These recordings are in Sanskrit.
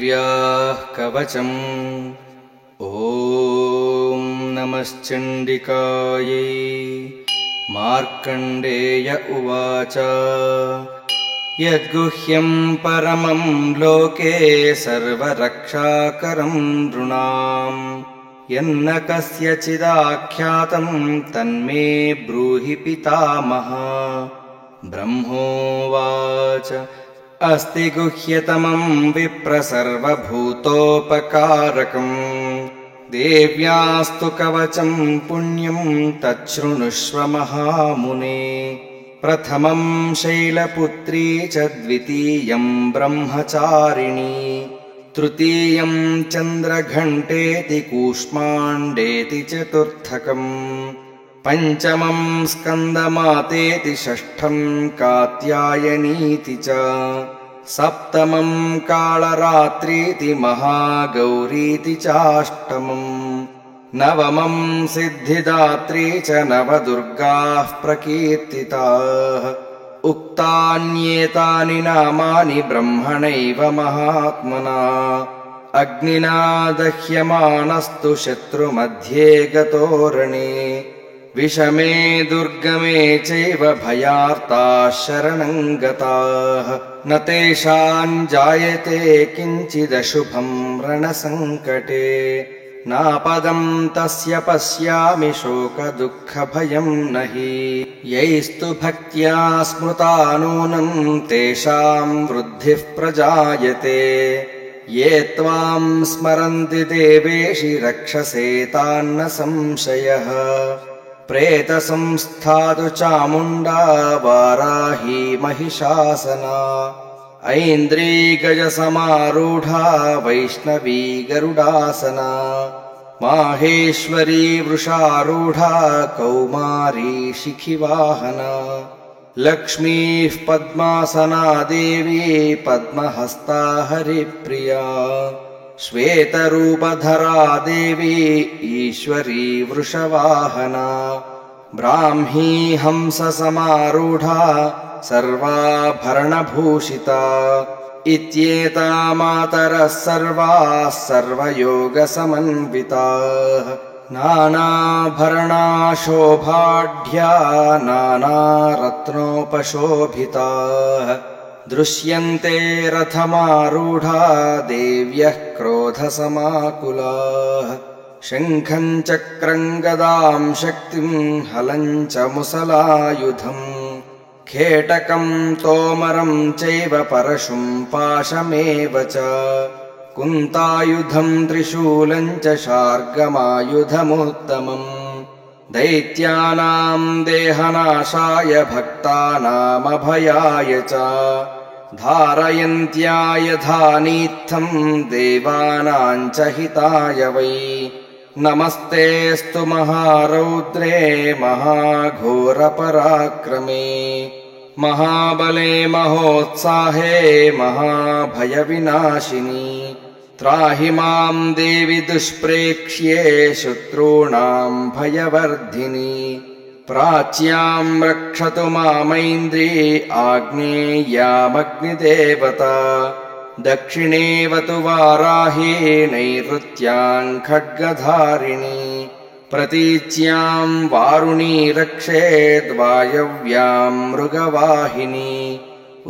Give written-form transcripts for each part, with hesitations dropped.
देव्याः कवचम्। ॐ नमश्चण्डिकायै। मार्कण्डेय उवाच यद्गुह्यं परमं लोके सर्वरक्षाकरं नृणां यन्न कस्यचिदाख्यातं तन्मे ब्रूहि पितामह। ब्रह्मोवाच अस्ति गुह्यतमं विप्र सर्वभूतोपकारकम् देव्यास्तु कवचं पुण्यं तच्छृणुष्व महामुने। प्रथमं शैलपुत्री च द्वितीयं ब्रह्मचारिणी तृतीयं चन्द्रघण्टेति कूष्माण्डेति चतुर्थकम् पञ्चमं स्कन्दमातेति षष्ठं कात्यायनीति च सप्तमं कालरात्रीति महागौरीति चाष्टमम् नवमं सिद्धिदात्री च नवदुर्गाः प्रकीर्तिताः। उक्तान्येतानि नामानि ब्रह्मणैव महात्मना अग्निना दह्यमानस्तु शत्रुमध्ये गतो रणे। विषमे दुर्गमे चैव भयार्ताः शरणं गताः न तेषां जायते किञ्चिदशुभं रणसङ्कटे। नापदं तस्य पश्यामि शोकदुःखभयं न हि यैस्तु भक्त्या स्मृता नूनं तेषां वृद्धिः प्रजायते। ये त्वां स्मरन्ति देवेशि रक्षसे तान्न संशयः। प्रेतसंस्थातु चामुण्डा वाराही महिषासना ऐन्द्री गजसमारूढा वैष्णवी गरुडासना माहेश्वरी वृषारूढा कौमारी शिखिवाहना लक्ष्मीः पद्मासना देवी पद्महस्ता हरिप्रिया श्वेतरूपधरा देवी ईश्वरी वृषवाहना ब्राह्मी हंससमारूढा सर्वाभरणभूषिता इत्येता मातरः सर्वाः सर्वयोगसमन्विताः। नानाभरणाशोभाढ्या नानारत्नोपशोभिताः दृश्यन्ते रथमारूढा देव्यः क्रोधसमाकुलाः। शङ्खं चक्रं गदां शक्तिं हलं च मुसलायुधम् खेटकं तोमरं चैव परशुं पाशमेव च कुन्तायुधं त्रिशूलं च शार्गमायुधमुत्तमम् दैत्यानां देहनाशाय भक्तानामभयाय च धारयन्त्याय धानीत्थं देवानां च हिताय वै। नमस्तेऽस्तु महारौद्रे महाघोरपराक्रमे महाबले महोत्साहे महाभयविनाशिनी त्राहि मां देवि दुष्प्रेक्ष्ये शत्रूणां भयवर्धिनी। प्राच्यां रक्षतु मामैन्द्री आग्नेयामग्निदेवता दक्षिणेवतु वाराही नैऋत्यां खड्गधारिणी प्रतीच्यां वारुणी रक्षेद्वायव्यां मृगवाहिनी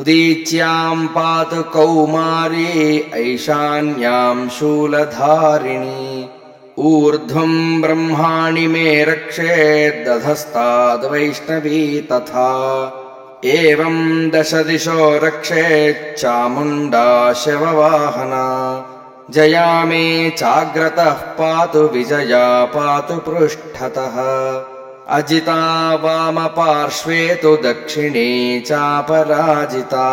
उदीच्यां पातु कौमारी ऐशान्यां शूलधारिणी ऊर्ध्वं ब्रह्माणि मे रक्षेदधस्ताद्वैष्णवी तथा एवं दशदिशो रक्षेच्चामुण्डा शववाहना जया मे चाग्रतः पातु विजया पातु पृष्ठतः अजिता वामपार्श्वे तु दक्षिणे चापराजिता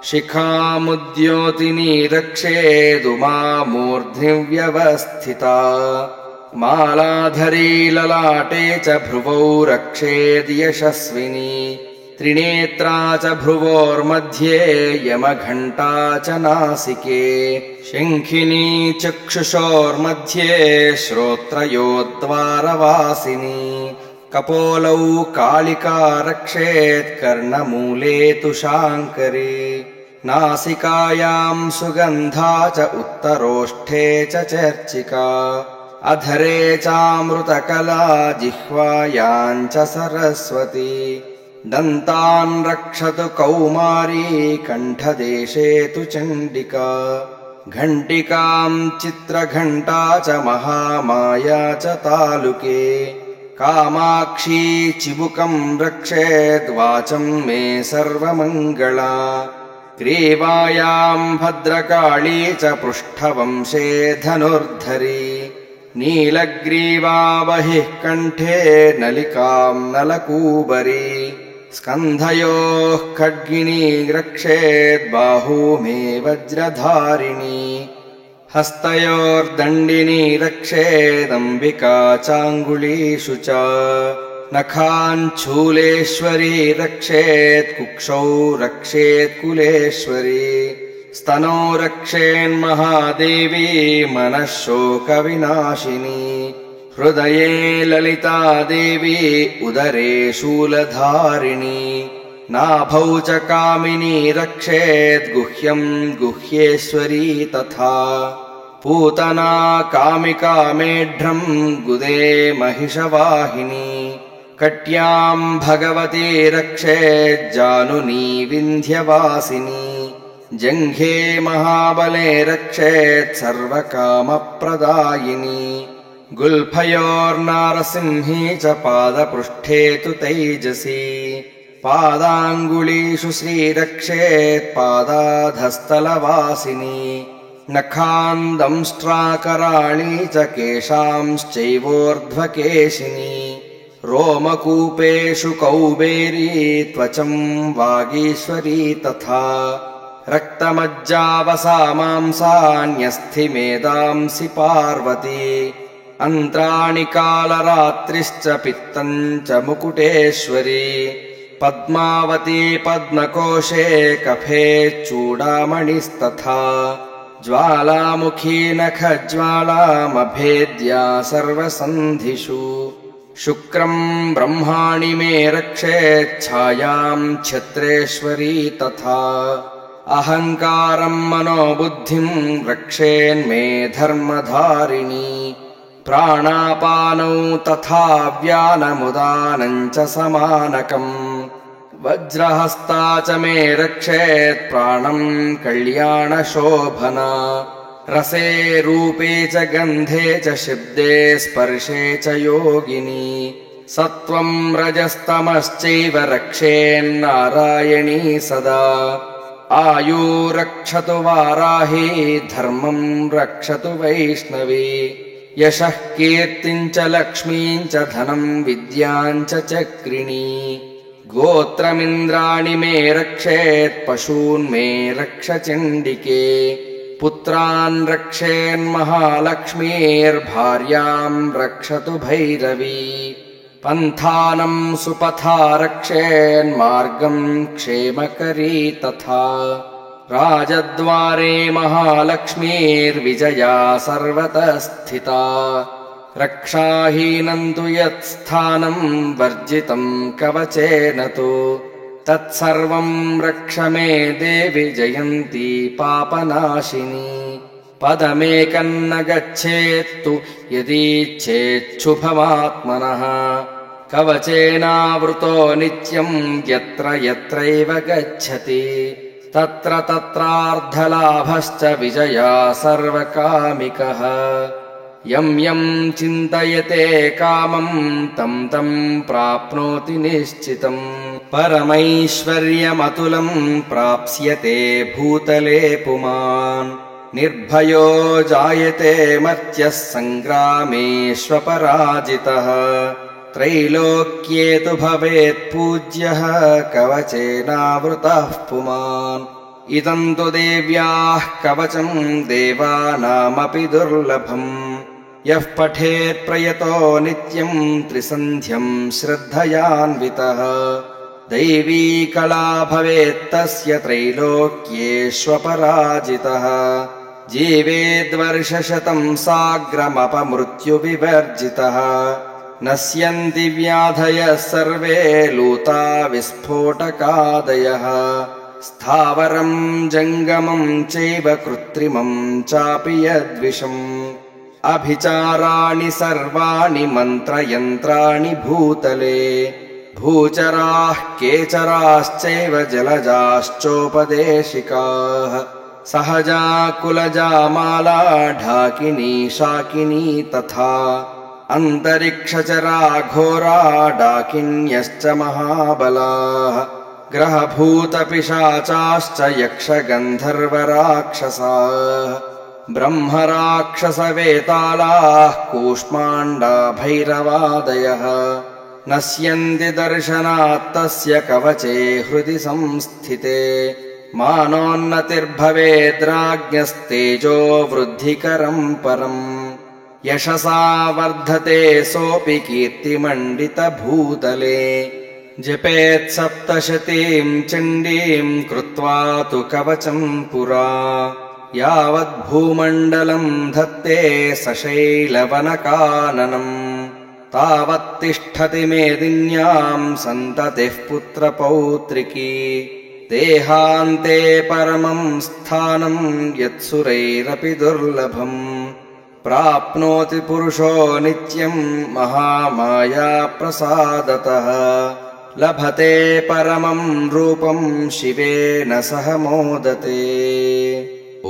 शिखामुद्योतिनी रक्षेदुमा मूर्ध्निव्यवस्थिता मालाधरी ललाटे च भ्रुवौ रक्षेद्यशस्विनी त्रिनेत्रा च भ्रुवोर्मध्ये यमघण्टा च नासिके शङ्खिनी चक्षुषोर्मध्ये श्रोत्रयोद्वारवासिनी कपोलौ कालिका रक्षेत् कर्णमूले तु शाङ्करी नासिकायां सुगन्धा च उत्तरोष्ठे च चर्चिका अधरे चामृतकला जिह्वायां च सरस्वती दन्तान् रक्षतु कौमारी कण्ठदेशे तु चण्डिका घण्टिकां चित्रघण्टा च महामाया च तालुके कामाक्षी चिबुकं रक्षेद्वाचं मे सर्वमङ्गला ग्रीवायां भद्रकाली च पृष्ठवंशे धनुर्धरी नीलग्रीवा बहिः कण्ठे नलिकां नलकूबरी स्कन्धयोः खड्गिनी रक्षेद्बाहू मे वज्रधारिणी हस्तयोर्दण्डिनी रक्षेदम्बिका चाङ्गुलीषु च नखाञ्छूलेश्वरी रक्षेत्कुक्षौ रक्षेत्कुलेश्वरी स्तनौ रक्षेन्महादेवी मनः शोकविनाशिनी हृदये ललिता देवी उदरे शूलधारिणी नाभौ च कामिनी रक्षेद्गुह्यं गुह्येश्वरी तथा पूतना कामिका मेढ्रं गुदे महिषवाहिनी कट्यां भगवती रक्षेज्जानुनी विन्ध्यवासिनी जङ्घे महाबले रक्षेत् सर्वकामप्रदायिनी गुल्फयोर्नारसिंही च पादपृष्ठे तु तैजसी पादाङ्गुलीषु श्रीरक्षेत् पादाधस्तलवासिनी नखान्दंष्ट्राकराळी च केशांश्चैवोर्ध्वकेशिनी रोमकूपेषु कौबेरी त्वचं वागीश्वरी तथा रक्तमज्जावसामांसान्यस्थिमेदांसि पार्वती अन्त्राणि कालरात्रिश्च पित्तं च मुकुटेश्वरी पद्मावती पद्मकोशे कफे चूडामणिस्तथा ज्वालामुखी नखज्वालामभेद्या सर्वसन्धिषु शुक्रं ब्रह्माणि मे रक्षेच्छायां छत्रेश्वरी तथा अहङ्कारं मनोबुद्धिं रक्षेन्मे धर्मधारिणी प्राणापानौ तथा व्यानमुदानं च समानकम् वज्रहस्ता च मे रक्षेत् प्राणं कल्याणशोभना रसे रूपे च गन्धे च शब्दे स्पर्शे च योगिनी सत्त्वं रजस्तमश्चैव रक्षेन्नारायणी सदा आयु रक्षतु वाराही धर्मं रक्षतु वैष्णवी यशः कीर्तिं च लक्ष्मीं च धनं विद्यां च चक्रिणी गोत्रमिन्द्राणि मे रक्षेत् पशून् मे रक्ष चण्डिके पुत्रान् रक्षेन्महालक्ष्मीर्भार्यां रक्षतु भैरवी पन्थानं सुपथा रक्षेन्मार्गं क्षेमकरी तथा राजद्वारे महालक्ष्मीर्विजया सर्वतः स्थिता रक्षाहीनं तु यत्स्थानं वर्जितं कवचेन तु तत्सर्वं रक्ष मे देवि जयन्ती पापनाशिनी पदमेकन्न गच्छेत्तु यदीच्छेच्छुभमात्मनः कवचेनावृतो नित्यं यत्र यत्रैव गच्छति तत्र तत्रार्धलाभश्च विजया सर्वकामिकः यं यं चिन्तयते कामं तं तं प्राप्नोति निश्चितम् परमैश्वर्यमतुलं प्राप्स्यते भूतले पुमान् निर्भयो जायते मर्त्यः सङ्ग्रामेष्वपराजितः त्रैलोक्ये तु भवेत् पूज्यः कवचेनावृतः पुमान् इदं तु देव्याः कवचं देवानामपि दुर्लभम् यः पठेत् प्रयतो नित्यं त्रिसन्ध्यं श्रद्धयान्वितः दैवी कला भवेत्तस्य त्रैलोक्येष्वपराजितः जीवेद्वर्षशतं साग्रमपमृत्युविवर्जितः नश्यन्ति व्याधयः सर्वे लूता विस्फोटकादयः स्थावरं जङ्गमं चैव कृत्रिमं चापि यद्विषम् अभिचाराणि सर्वाणि मन्त्रयन्त्राणि भूतले भूचराः केचराश्चैव जलजाश्चोपदेशिकाः सहजा कुलजा माला ढाकिनी शाकिनी तथा अन्तरिक्षचरा घोरा डाकिन्यश्च महाबलाः ग्रहभूतपिशाचाश्च यक्षगन्धर्वराक्षसाः ब्रह्मराक्षसवेतालाः कूष्माण्डा भैरवादयः नश्यन्ति दर्शनात्तस्य कवचे हृदि संस्थिते मानोन्नतिर्भवेद्राज्ञस्तेजो वृद्धिकरं परम् यशसा वर्धते सोऽपि कीर्तिमण्डितभूतले जपेत्सप्तशतीं चण्डीं कृत्वा तु कवचं पुरा यावद्भूमण्डलं धत्ते सशैलवनकाननम् तावत्तिष्ठति मेदिन्यां सन्ततिः पुत्रपौत्रिकी देहान्ते परमं स्थानं यत्सुरैरपि दुर्लभम् प्राप्नोति पुरुषो नित्यं महामाया प्रसादतः लभते परमं रूपं शिवेन सह मोदते। ओ